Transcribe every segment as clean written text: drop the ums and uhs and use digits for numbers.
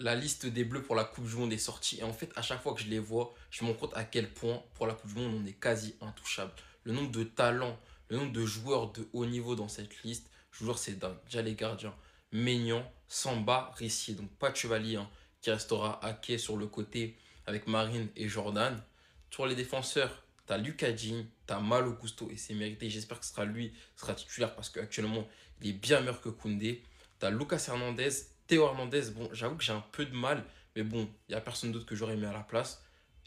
la liste des Bleus pour la Coupe du Monde est sortie. Et en fait, à chaque fois que je les vois, je me rends compte à quel point, pour la Coupe du Monde, on est quasi intouchable. Le nombre de talents, le nombre de joueurs de haut niveau dans cette liste, je vous jure, c'est dingue. Déjà les gardiens, Maignan, Samba, Rissier. Donc pas de Chevalier, hein, qui restera à quai sur le côté avec Marine et Jordan. Sur les défenseurs, t'as Lucas Digne, t'as Malo Gusto et c'est mérité. J'espère que ce sera lui, sera titulaire parce qu'actuellement, il est bien meilleur que Koundé. T'as Lucas Hernandez, Théo Hernandez. Bon, j'avoue que j'ai un peu de mal, mais bon, il n'y a personne d'autre que j'aurais mis à la place.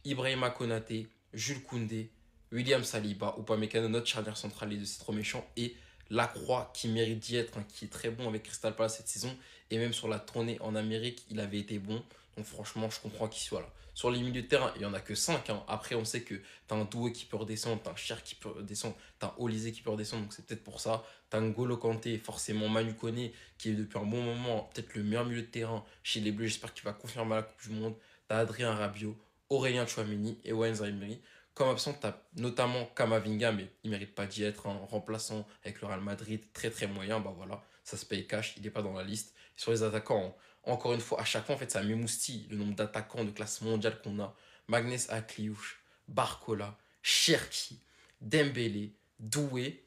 Ibrahima Konaté, Jules Koundé, William Saliba, Upamecano, notre charnière centrale, les deux, c'est trop méchant. Et Lacroix qui mérite d'y être, hein, qui est très bon avec Crystal Palace cette saison. Et même sur la tournée en Amérique, il avait été bon. Donc franchement, je comprends qu'il soit là. Sur les milieux de terrain, il n'y en a que 5, hein. Après, on sait que tu as un Doué qui peut redescendre, tu as un Cher qui peut redescendre, tu as un Olysée qui peut redescendre. Donc c'est peut-être pour ça. Tu as N'Golo Kanté, forcément Manu Koné, qui est depuis un bon moment peut-être le meilleur milieu de terrain chez les Bleus. J'espère qu'il va confirmer à la Coupe du Monde. Tu as Adrien Rabiot, Aurélien Tchouameni et Wayne Zaïmeri. Comme absent, tu as notamment Kamavinga, mais il ne mérite pas d'y être. Un remplaçant avec le Real Madrid, très très moyen. Bah voilà, ça se paye cash, il n'est pas dans la liste. Sur les attaquants, encore une fois, à chaque fois, en fait, ça m'émoustille le nombre d'attaquants de classe mondiale qu'on a. Magnès Akliouche, Barcola, Cherki, Dembélé, Doué,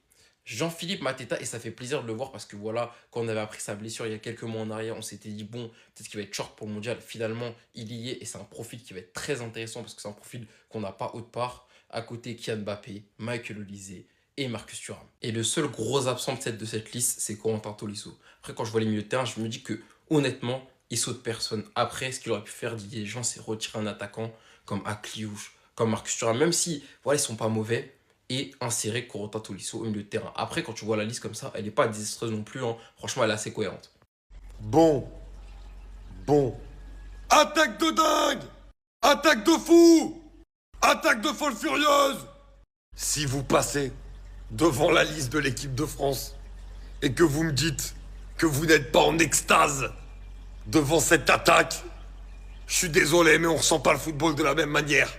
Jean-Philippe Mateta, et ça fait plaisir de le voir parce que voilà, quand on avait appris sa blessure il y a quelques mois en arrière, on s'était dit bon, peut-être qu'il va être short pour le mondial. Finalement, il y est et c'est un profil qui va être très intéressant parce que c'est un profil qu'on n'a pas autre part. À côté, Kylian Mbappé, Michael Olise et Marcus Thuram. Et le seul gros absent de cette liste, c'est Corentin Tolisso. Après, quand je vois les milieux de terrain, je me dis que honnêtement, il saute personne. Après, ce qu'il aurait pu faire, Didier Deschamps, c'est retirer un attaquant comme Akliouche, comme Marcus Thuram, même si voilà, ils sont pas mauvais, et insérer Corentin Tolisso au milieu de terrain. Après, quand tu vois la liste comme ça, elle n'est pas désastreuse non plus, hein. Franchement, elle est assez cohérente. Bon, bon. Attaque de dingue! Attaque de fou! Attaque de folle furieuse! Si vous passez devant la liste de l'équipe de France et que vous me dites que vous n'êtes pas en extase devant cette attaque, je suis désolé, mais on ressent pas le football de la même manière.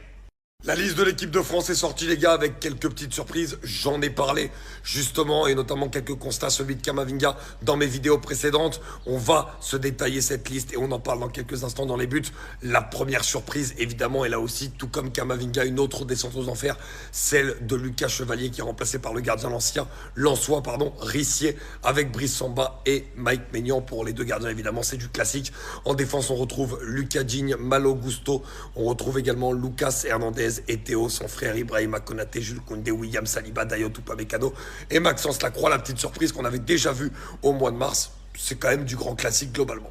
La liste de l'équipe de France est sortie, les gars, avec quelques petites surprises. J'en ai parlé, justement, et notamment quelques constats, celui de Kamavinga, dans mes vidéos précédentes. On va se détailler cette liste et on en parle dans quelques instants dans les buts. La première surprise, évidemment, est là aussi, tout comme Kamavinga, une autre descente aux enfers, celle de Lucas Chevalier, qui est remplacé par le gardien Lensois, Rissier, avec Brice Samba et Mike Maignan. Pour les deux gardiens, évidemment, c'est du classique. En défense, on retrouve Lucas Digne, Malo Gusto. On retrouve également Lucas Hernandez et Théo, son frère Ibrahima Konaté, Jules Koundé, William Saliba, Dayot Upamecano et Maxence Lacroix. La petite surprise qu'on avait déjà vue au mois de mars, c'est quand même du grand classique globalement.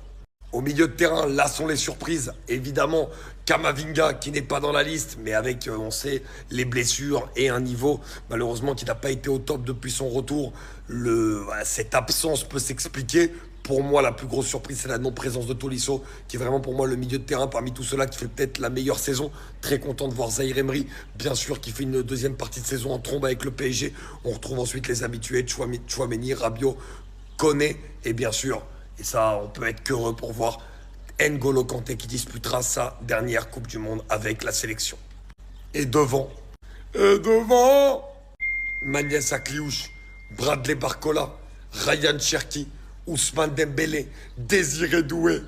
Au milieu de terrain, là sont les surprises. Évidemment, Kamavinga qui n'est pas dans la liste, mais avec, on sait, les blessures et un niveau, malheureusement, qui n'a pas été au top depuis son retour. Cette absence peut s'expliquer. Pour moi, la plus grosse surprise, c'est la non-présence de Tolisso, qui est vraiment pour moi le milieu de terrain parmi tout cela qui fait peut-être la meilleure saison. Très content de voir Zaïre Emery, bien sûr, qui fait une deuxième partie de saison en trombe avec le PSG. On retrouve ensuite les habitués, Tchouameni, Rabiot, Koné, et bien sûr, et ça, on peut être qu'heureux pour voir N'Golo Kanté qui disputera sa dernière Coupe du Monde avec la sélection. Et devant, Magnès Akliouche, Bradley Barcola, Ryan Cherki, Ousmane Dembélé, Désiré Doué,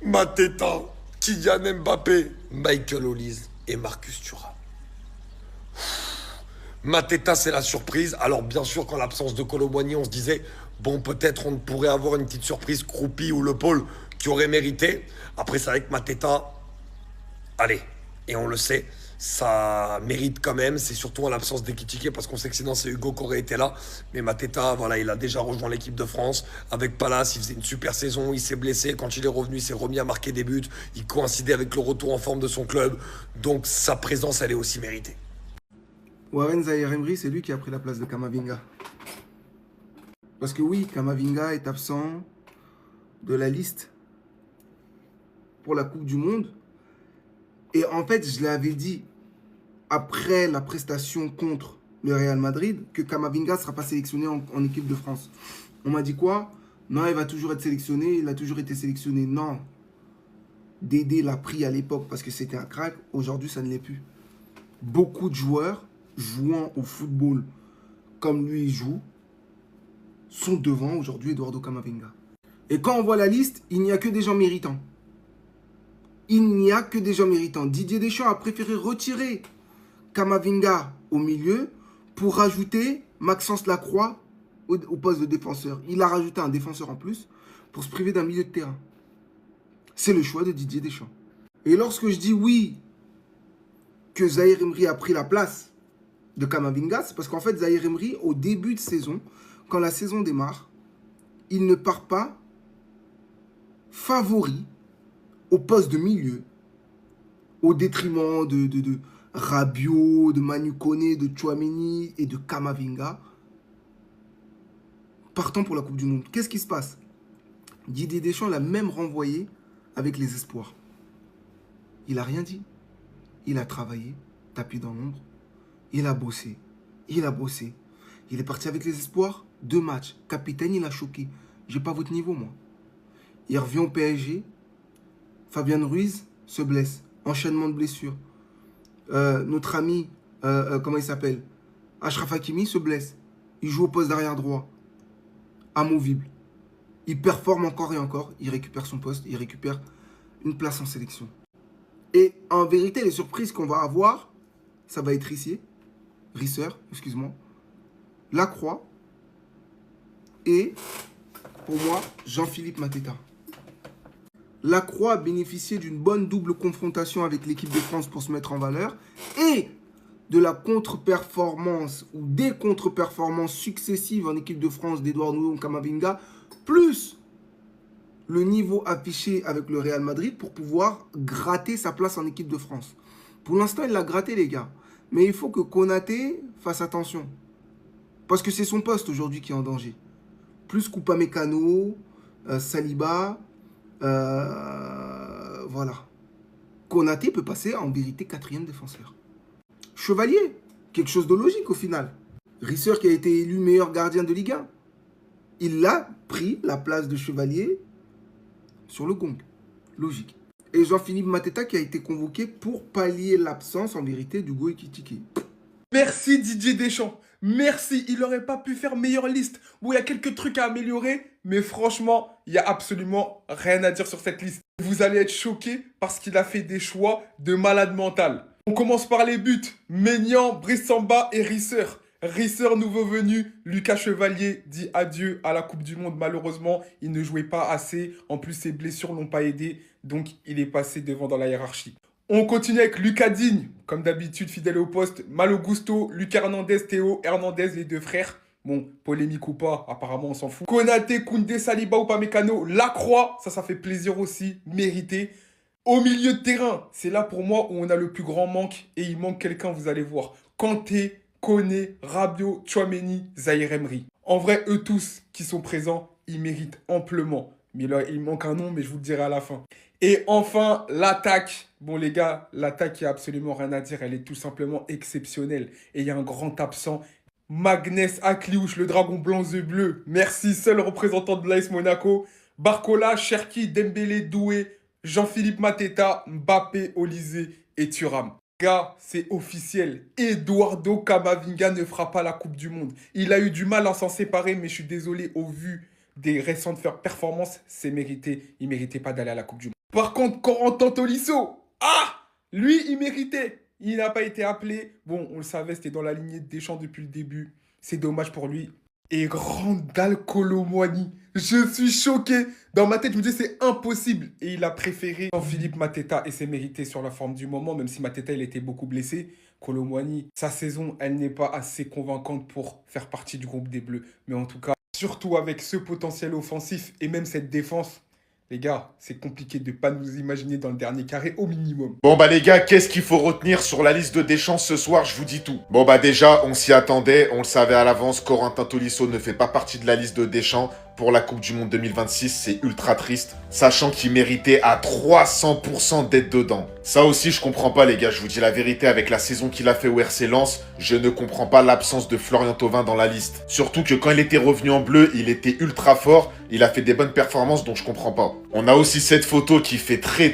Mateta, Kylian Mbappé, Michael Olise et Marcus Thuram. Mateta, c'est la surprise. Alors, bien sûr, qu'en l'absence de Kolo Muani, on se disait, bon, peut-être on pourrait avoir une petite surprise, Croupi ou Le Paul, qui aurait mérité. Après, c'est vrai que Mateta, allez, et on le sait, ça mérite quand même. C'est surtout en l'absence d'Ekitike, parce qu'on sait que sinon c'est Hugo qui aurait été là. Mais Mateta, voilà, il a déjà rejoint l'équipe de France. Avec Palace, il faisait une super saison, il s'est blessé. Quand il est revenu, il s'est remis à marquer des buts. Il coïncidait avec le retour en forme de son club. Donc sa présence, elle est aussi méritée. Warren Zaïre-Emery, c'est lui qui a pris la place de Kamavinga. Parce que oui, Kamavinga est absent de la liste pour la Coupe du Monde. Et en fait, je l'avais dit après la prestation contre le Real Madrid que Kamavinga ne sera pas sélectionné en équipe de France. On m'a dit quoi? Non, il va toujours être sélectionné, il a toujours été sélectionné. Non. Dédé l'a pris à l'époque parce que c'était un crack. Aujourd'hui, ça ne l'est plus. Beaucoup de joueurs jouant au football comme lui joue sont devant aujourd'hui Eduardo Camavinga. Et quand on voit la liste, il n'y a que des gens méritants. Il n'y a que des gens méritants. Didier Deschamps a préféré retirer Kamavinga au milieu pour rajouter Maxence Lacroix au poste de défenseur. Il a rajouté un défenseur en plus pour se priver d'un milieu de terrain. C'est le choix de Didier Deschamps. Et lorsque je dis oui, que Zahir Emery a pris la place de Kamavinga, c'est parce qu'en fait, Zahir Emery, au début de saison, quand la saison démarre, il ne part pas favori au poste de milieu, au détriment de Rabiot, de Manu Koné, de Tchouaméni et de Kamavinga, partant pour la Coupe du Monde. Qu'est-ce qui se passe? Didier Deschamps l'a même renvoyé avec les espoirs. Il n'a rien dit. Il a travaillé, tapis dans l'ombre. Il a bossé. Il a bossé. Il est parti avec les espoirs. 2 matchs. Capitaine, il a choqué. J'ai pas votre niveau, moi. Il revient au PSG. Fabien Ruiz se blesse. Enchaînement de blessures. Notre ami, comment il s'appelle? Achraf Hakimi se blesse. Il joue au poste d'arrière droit. Amovible. Il performe encore et encore. Il récupère son poste. Il récupère une place en sélection. Et en vérité, les surprises qu'on va avoir, ça va être Risser, excuse-moi, Lacroix et, pour moi, Jean-Philippe Mateta. Lacroix a bénéficié d'une bonne double confrontation avec l'équipe de France pour se mettre en valeur et de la contre-performance ou des contre-performances successives en équipe de France d'Edouard Ndongo Kamavinga, plus le niveau affiché avec le Real Madrid pour pouvoir gratter sa place en équipe de France. Pour l'instant, il l'a gratté, les gars. Mais il faut que Konaté fasse attention. Parce que c'est son poste aujourd'hui qui est en danger. Plus Upamecano, Saliba, voilà. Konaté peut passer en vérité 4e défenseur. Chevalier, quelque chose de logique au final. Risser qui a été élu meilleur gardien de Ligue 1. Il a pris la place de Chevalier sur le gong. Logique. Et Jean-Philippe Mateta qui a été convoqué pour pallier l'absence en vérité d'Hugo Ekitike. Merci Didier Deschamps. Merci, il n'aurait pas pu faire meilleure liste. Bon, il y a quelques trucs à améliorer, mais franchement, il n'y a absolument rien à dire sur cette liste. Vous allez être choqués parce qu'il a fait des choix de malade mental. On commence par les buts. Maignan, Brissamba et Risser. Risser, nouveau venu. Lucas Chevalier dit adieu à la Coupe du Monde. Malheureusement, il ne jouait pas assez. En plus, ses blessures l'ont pas aidé. Donc, il est passé devant dans la hiérarchie. On continue avec Lucas Digne. Comme d'habitude, fidèle au poste. Malo Gusto, Lucas Hernandez, Théo Hernandez, les 2 frères. Bon, polémique ou pas, apparemment, on s'en fout. Konaté, Koundé, Saliba, Upamecano, Lacroix. Ça fait plaisir aussi. Mérité. Au milieu de terrain, c'est là pour moi où on a le plus grand manque. Et il manque quelqu'un, vous allez voir. Kanté, Koné, Rabiot, Tchouaméni, Zahir Emery. En vrai, eux tous qui sont présents, ils méritent amplement. Mais là, il manque un nom, mais je vous le dirai à la fin. Et enfin, l'attaque. Bon les gars, l'attaque, il n'y a absolument rien à dire. Elle est tout simplement exceptionnelle. Et il y a un grand absent. Magnès Akliouche, le dragon blanc et bleu. Merci, seul représentant de l'AS Monaco. Barcola, Cherki, Dembélé, Doué, Jean-Philippe Mateta, Mbappé, Olysée et Thuram. Gars, c'est officiel. Eduardo Camavinga ne fera pas la Coupe du Monde. Il a eu du mal à s'en séparer, mais je suis désolé, au vu des récentes performances, c'est mérité. Il ne méritait pas d'aller à la Coupe du Monde. Par contre, Corentin Tolisso, lui, il méritait. Il n'a pas été appelé. Bon, on le savait, c'était dans la lignée de Deschamps depuis le début. C'est dommage pour lui. Et Randal Kolo Muani. Je suis choqué. Dans ma tête, je me disais, c'est impossible. Et il a préféré Jean-Philippe Mateta et c'est mérité sur la forme du moment, même si Mateta, il était beaucoup blessé. Kolo Muani, sa saison, elle n'est pas assez convaincante pour faire partie du groupe des Bleus. Mais en tout cas, surtout avec ce potentiel offensif et même cette défense, les gars, c'est compliqué de ne pas nous imaginer dans le dernier carré au minimum. Bon bah les gars, qu'est-ce qu'il faut retenir sur la liste de Deschamps ce soir? Je vous dis tout. Bon bah déjà, on s'y attendait, on le savait à l'avance, Corentin Tolisso ne fait pas partie de la liste de Deschamps pour la Coupe du Monde 2026, c'est ultra triste, sachant qu'il méritait à 300% d'être dedans. Ça aussi, je comprends pas les gars, je vous dis la vérité, avec la saison qu'il a fait au RC Lens, je ne comprends pas l'absence de Florian Thauvin dans la liste. Surtout que quand il était revenu en bleu, il était ultra fort, il a fait des bonnes performances, donc je comprends pas. On a aussi cette photo qui fait très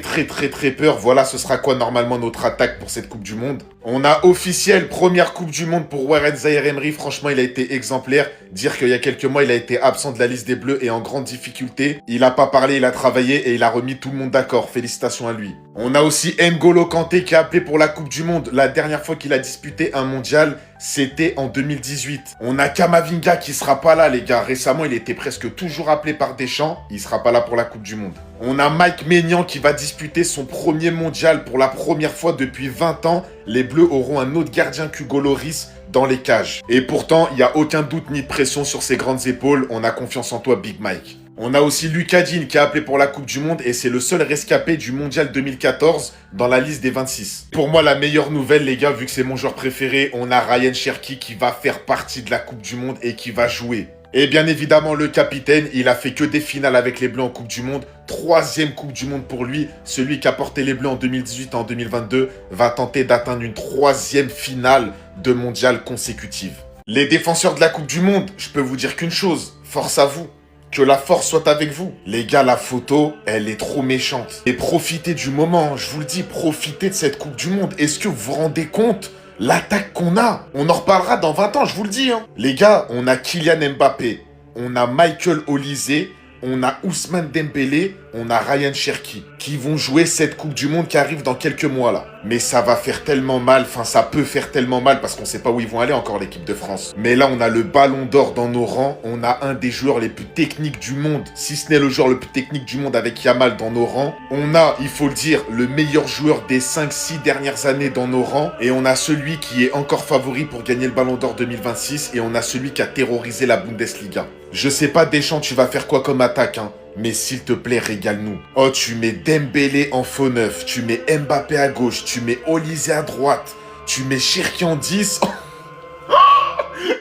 peur, voilà ce sera quoi normalement notre attaque pour cette Coupe du Monde. On a officiel, première Coupe du Monde pour Warren Zahir Emery, franchement il a été exemplaire. Dire qu'il y a quelques mois il a été absent de la liste des Bleus et en grande difficulté. Il a pas parlé, il a travaillé et il a remis tout le monde d'accord, félicitations à lui. On a aussi N'Golo Kanté qui a appelé pour la Coupe du Monde. La dernière fois qu'il a disputé un mondial, c'était en 2018. On a Kamavinga qui sera pas là, les gars. Récemment, il était presque toujours appelé par Deschamps. Il sera pas là pour la Coupe du Monde. On a Mike Maignan qui va disputer son premier mondial pour la première fois depuis 20 ans. Les Bleus auront un autre gardien qu'Hugo Lloris dans les cages. Et pourtant, il n'y a aucun doute ni pression sur ses grandes épaules. On a confiance en toi, Big Mike. On a aussi Lucas Digne qui a appelé pour la Coupe du Monde et c'est le seul rescapé du Mondial 2014 dans la liste des 26. Pour moi, la meilleure nouvelle, les gars, vu que c'est mon joueur préféré, on a Ryan Cherki qui va faire partie de la Coupe du Monde et qui va jouer. Et bien évidemment, le capitaine, il a fait que des finales avec les Bleus en Coupe du Monde. 3e Coupe du Monde pour lui. Celui qui a porté les Bleus en 2018 et en 2022 va tenter d'atteindre une 3e finale de mondial consécutive. Les défenseurs de la Coupe du Monde, je peux vous dire qu'une chose, force à vous. Que la force soit avec vous. Les gars, la photo, elle est trop méchante. Et profitez du moment, je vous le dis, profitez de cette Coupe du Monde. Est-ce que vous vous rendez compte l'attaque qu'on a? On en reparlera dans 20 ans, je vous le dis. Les gars, on a Kylian Mbappé, on a Michael Olise, on a Ousmane Dembélé, on a Ryan Cherki qui vont jouer cette Coupe du Monde qui arrive dans quelques mois là. Mais ça va faire tellement mal, enfin ça peut faire tellement mal parce qu'on sait pas où ils vont aller encore l'équipe de France. Mais là on a le ballon d'or dans nos rangs, on a un des joueurs les plus techniques du monde, si ce n'est le joueur le plus technique du monde avec Yamal dans nos rangs. On a, il faut le dire, le meilleur joueur des 5-6 dernières années dans nos rangs. Et on a celui qui est encore favori pour gagner le ballon d'or 2026 et on a celui qui a terrorisé la Bundesliga. Je sais pas Deschamps, tu vas faire quoi comme attaque, hein? Mais s'il te plaît, régale-nous. Oh, tu mets Dembélé en faux neuf, tu mets Mbappé à gauche, tu mets Olise à droite, tu mets Cherki en 10.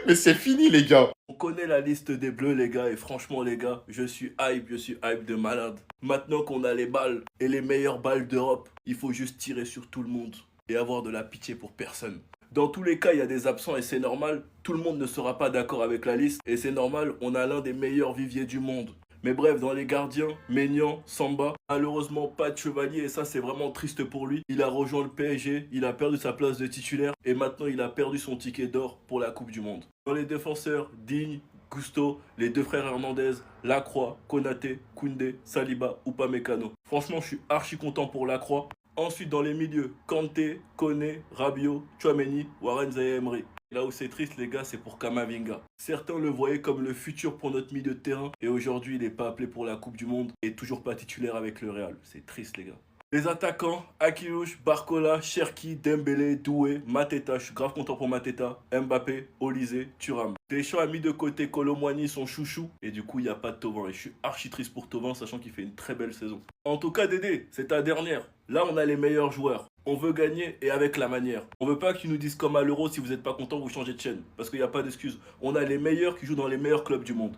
Mais c'est fini, les gars. On connaît la liste des Bleus, les gars, et franchement, les gars, je suis hype de malade. Maintenant qu'on a les balles et les meilleures balles d'Europe, il faut juste tirer sur tout le monde et avoir de la pitié pour personne. Dans tous les cas, il y a des absents et c'est normal. Tout le monde ne sera pas d'accord avec la liste et c'est normal, on a l'un des meilleurs viviers du monde. Mais bref, dans les gardiens, Maignan, Samba, malheureusement pas de Chevalier et ça c'est vraiment triste pour lui. Il a rejoint le PSG, il a perdu sa place de titulaire et maintenant il a perdu son ticket d'or pour la Coupe du Monde. Dans les défenseurs, Digne, Gusto, les deux frères Hernandez, Lacroix, Konaté, Koundé, Saliba, Upamecano. Franchement, je suis archi content pour Lacroix. Ensuite, dans les milieux, Kanté, Koné, Rabiot, Tchouaméni, Warren Zaïre-Emery. Là où c'est triste, les gars, c'est pour Kamavinga. Certains le voyaient comme le futur pour notre milieu de terrain. Et aujourd'hui, il n'est pas appelé pour la Coupe du Monde et toujours pas titulaire avec le Real. C'est triste, les gars. Les attaquants, Akilouche, Barcola, Cherki, Dembélé, Doué, Mateta, je suis grave content pour Mateta, Mbappé, Olise, Thuram. Deschamps a mis de côté Kolo Muani, son chouchou, et du coup il n'y a pas de Thauvin. Et je suis archi triste pour Thauvin, sachant qu'il fait une très belle saison. En tout cas, Dédé, c'est ta dernière. Là, on a les meilleurs joueurs. On veut gagner et avec la manière. On veut pas qu'ils nous disent comme à l'Euro, si vous n'êtes pas content, vous changez de chaîne. Parce qu'il n'y a pas d'excuse. On a les meilleurs qui jouent dans les meilleurs clubs du monde.